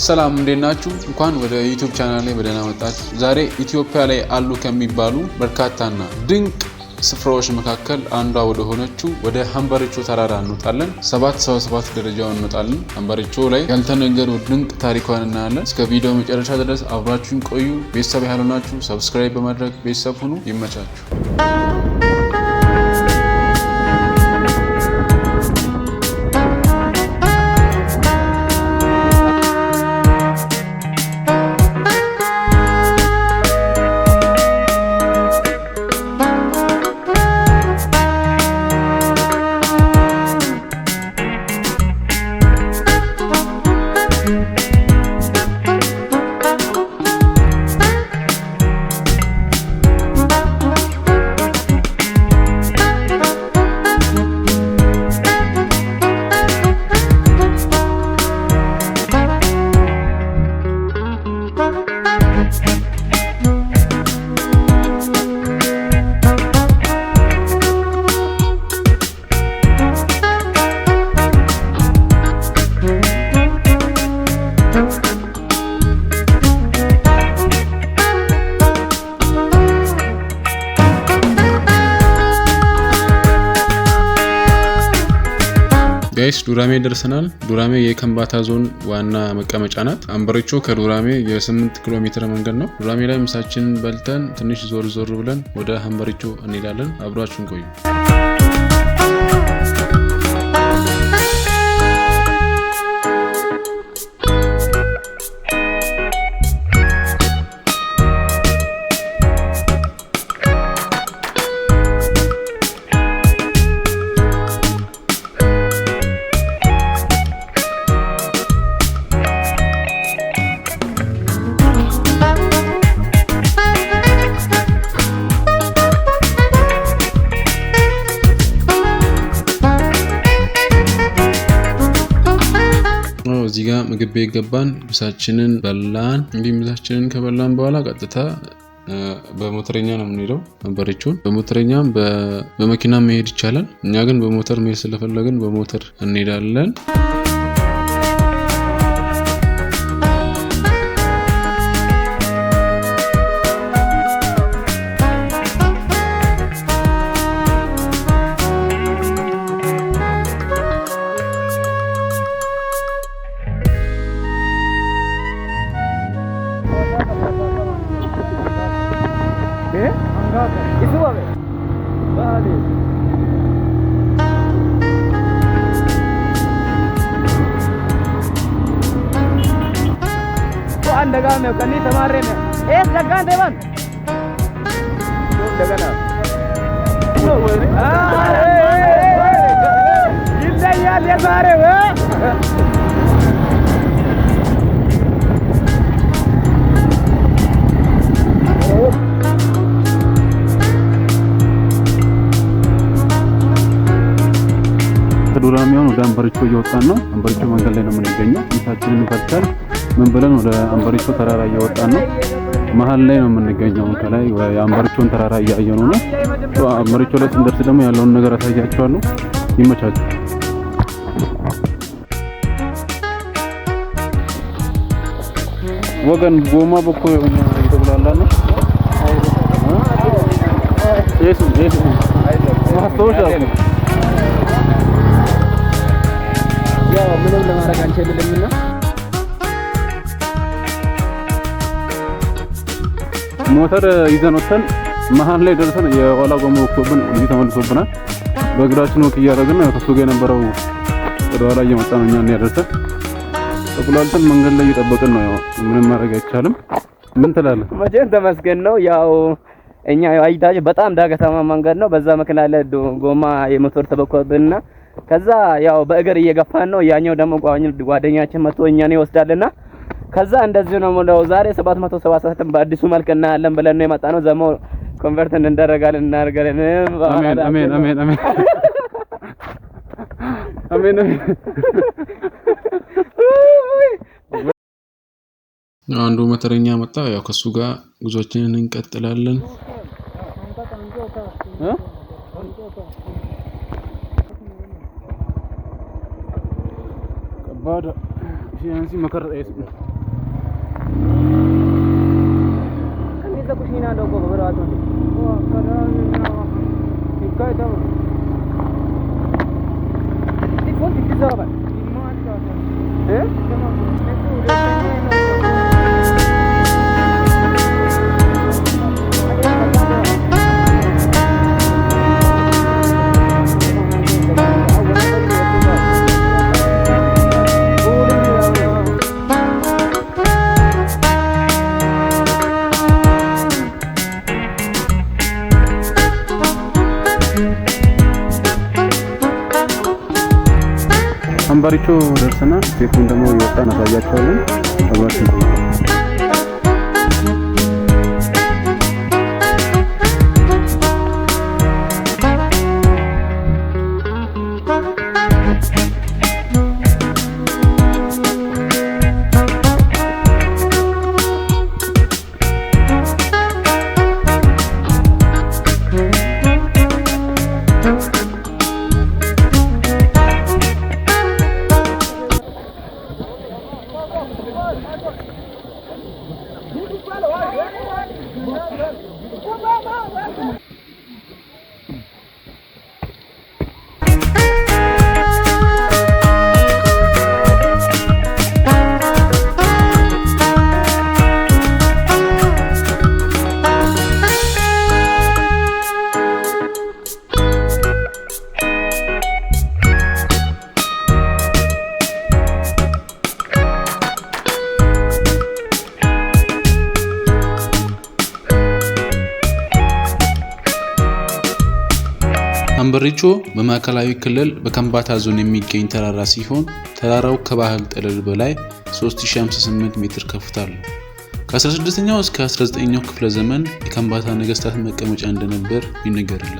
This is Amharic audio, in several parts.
ሰላም እንዴት ናችሁ? እንኳን ወደ ዩቲዩብ ቻናል ላይ በደህና መጣችሁ። ዛሬ ኢትዮጵያ ላይ አሉ ከሚባሉ በርካታና ድንቅ ስፍራዎች መካከል አንዷ ወደ ሆነችው ወደ ሀምበሪቾ ተራራ እንወጣለን። 777 ደረጃውን እንወጣለን። ሀምበሪቾ ላይ ያልተነገሩ ድንቅ ታሪኳን እናያለን። እስከ ቪዲዮ መጨረሻ ድረስ አብራችሁን ቆዩ። ቤተሰብ ያልሆናችሁ ሰብስክራይብ በማድረግ ቤተሰብ ሁኑ። ይመቻችሁ። ጋይስ ዱራሜ ደርሰናል። ዱራሜ የከምባታ ዞን ዋና መቀመጫ ናት። ሀምበሪቾ ከዱራሜ የ8 ኪሎ ሜትር መንገድ ነው። ዱራሜ ላይ ምሳችንን በልተን ትንሽ ዞር ዞር ብለን ወደ ሀምበሪቾ እንሄዳለን። አብራችሁን ቆዩ። እዚህ ጋር ምግብ ቤት ገባን። ምሳችንን በላን። እንዲህ ምሳችንን ከበላን በኋላ ቀጥታ በሞተረኛ ነው የምንሄደው ሀምበሪቾን። በሞተረኛም በመኪና መሄድ ይቻላል። እኛ ግን በሞተር መሄድ ስለፈለግን በሞተር እንሄዳለን። Daga में कनी तुम्हारे में एक जगह देवन जगह ना जिंदा यार ये सारे वे ከዱራሜውን ወደ ሀምበሪቾ እየወጣን ነው። ሀምበሪቾ መንገድ ላይ ነው የምንገኘው። ምሳችንን በልተን ምን ብለን ወደ ሀምበሪቾ ተራራ እየወጣን ነው። መሀል ላይ ነው የምንገኘው። ከላይ የሀምበሪቾን ተራራ እያየኑ ነው። ሀምበሪቾ ላይ ስንደርስ ደግሞ ያለውን ነገር አሳያችኋለሁ። ይመቻችሁ። ወገን ጎማ በኮ ይተብላላ ነው እሱ ማስተውሻ ያው ምንም ለማድረግ አንችልምና ሞተር ይዘን ወጥተን መሀል ላይ ደርሰን የኋላ ጎማ ወጥቶብን እዚህ ተመልሶብናል። በእግራችን ወክ እያደረግን ነው። ከሱ ጋር የነበረው ወደ ኋላ እየመጣ ነው። እኛን ያደርሰን ተቁላልተን መንገድ ላይ እየጠበቅን ነው። ያው ምንም ማድረግ አይቻልም። ምን ትላለህ? መቼም ተመስገን ነው። ያው እኛ አይታጅ በጣም ዳገታማ መንገድ ነው። በዛ ምክንያት ላይ ጎማ የሞተር ተበኮብንና ከዛ ያው በእግር እየገፋን ነው። ያኛው ደግሞ ጓደኛችን መጥቶ እኛን ይወስዳልና ከዛ እንደዚህ ነው ማለት ዛሬ 777 በአዲሱ መልክ እናያለን ብለን ነው የመጣነው። ዘሞ ኮንቨርት እንደረጋለን እናርጋለን። አሜን አሜን አሜን አሜን አሜን አሜን። አንዱ ሞተረኛ መጣ። ያው ከሱ ጋር ጉዞአችንን እንቀጥላለን። ከባድ ሲያንሲ መከራ kushina ndogo bora watu ikae dawa iko tikizaba አንበሪቾ ደርሰናል። ቤቱን ደግሞ ይወጣና ታያቸዋለን። አብራችሁ አንበሪቾ በማዕከላዊ ክልል በከምባታ ዞን የሚገኝ ተራራ ሲሆን ተራራው ከባህር ጠለል በላይ 3058 ሜትር ከፍታ አለው። ከ16ኛው እስከ 19ኛው ክፍለ ዘመን የከምባታ ነገስታት መቀመጫ እንደነበር ይነገራል።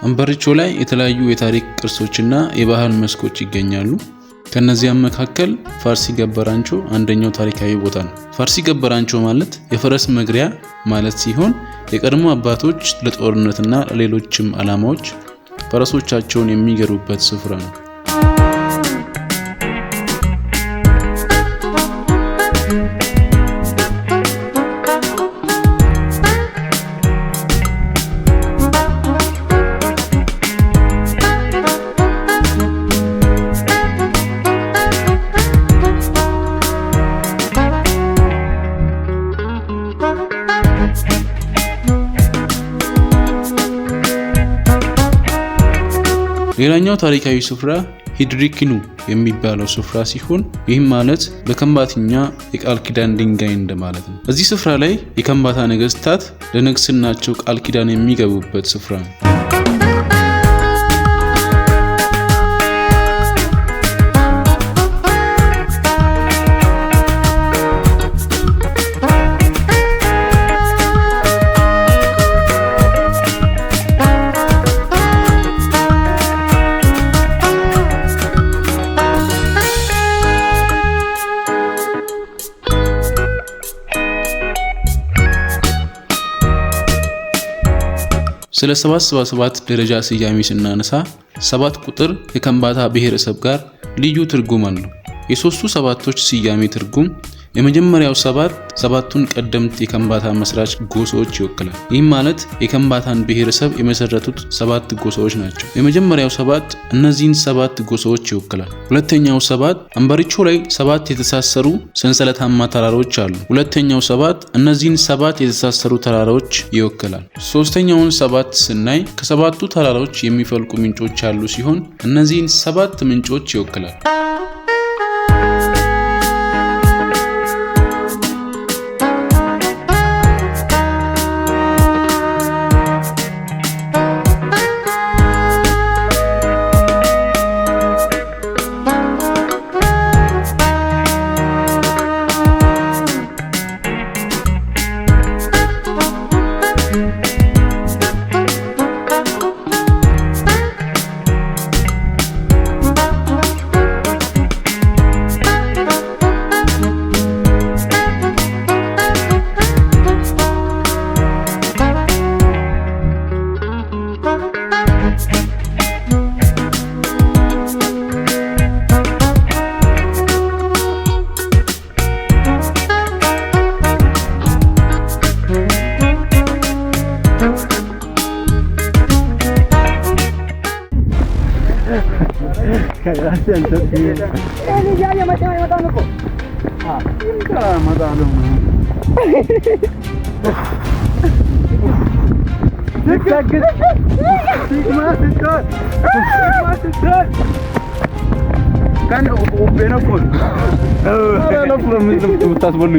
አንበሪቾ ላይ የተለያዩ የታሪክ ቅርሶችና የባህል መስኮች ይገኛሉ። ከነዚያም መካከል ፋርሲ ገበራንቾ አንደኛው ታሪካዊ ቦታ ነው። ፋርሲ ገበራንቾ ማለት የፈረስ መግሪያ ማለት ሲሆን የቀድሞ አባቶች ለጦርነትና ለሌሎችም ዓላማዎች ፈረሶቻቸውን የሚገሩበት ስፍራ ነው። ሌላኛው ታሪካዊ ስፍራ ሂድሪክኑ የሚባለው ስፍራ ሲሆን ይህም ማለት በከምባትኛ የቃል ኪዳን ድንጋይ እንደማለት ነው። እዚህ ስፍራ ላይ የከምባታ ነገስታት ለንግስናቸው ቃል ኪዳን የሚገቡበት ስፍራ ነው። ስለ 777 ደረጃ ስያሜ ስናነሳ 7 ቁጥር ከከምባታ ብሔረሰብ ጋር ልዩ ትርጉም አለው። የሶስቱ ሰባቶች ስያሜ ትርጉም የመጀመሪያው ሰባቱን ቀደምት የከምባታ መስራች ጎሳዎች ይወክላል። ይህም ማለት የከምባታን ብሔረሰብ የመሰረቱት 7 ጎሳዎች ናቸው። የመጀመሪያው 7 እነዚህን 7 ጎሳዎች ይወክላል። ሁለተኛው 7 አንበሪቾ ላይ 7 የተሳሰሩ ሰንሰለታማ ተራራዎች አሉ። ሁለተኛው 7 እነዚህን 7 የተሳሰሩ ተራራዎች ይወክላል። ሶስተኛውን 7 ስናይ ከሰባቱ ተራራዎች የሚፈልቁ ምንጮች ያሉ ሲሆን እነዚህን 7 ምንጮች ይወክላል። kan ubena pun ana pun mutas bolu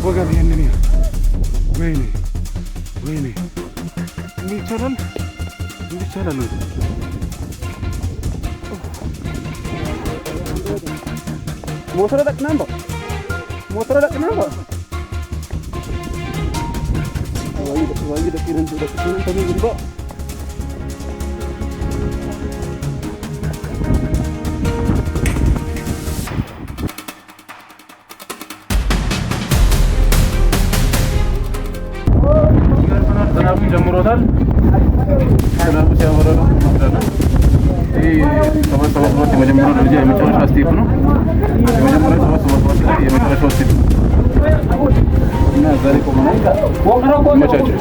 ወገብ ይሄንን ወይኔ ወይኔ ይቻላል ይቻላል ሞተር ደቅናም ሞተር ደቅናም ወይ ደቂረን ደቂረን ተሚግባ ጀምሮታል ሰላም ሲያወራው ማለት ሰባት የመጀመሪያው ደረጃ የመጨረሻ ስቴፕ ነው። የመጀመሪያው ሰባት ላይ የመጨረሻው ስቴፕ እና ዛሬ ቆመናል። መቻቸው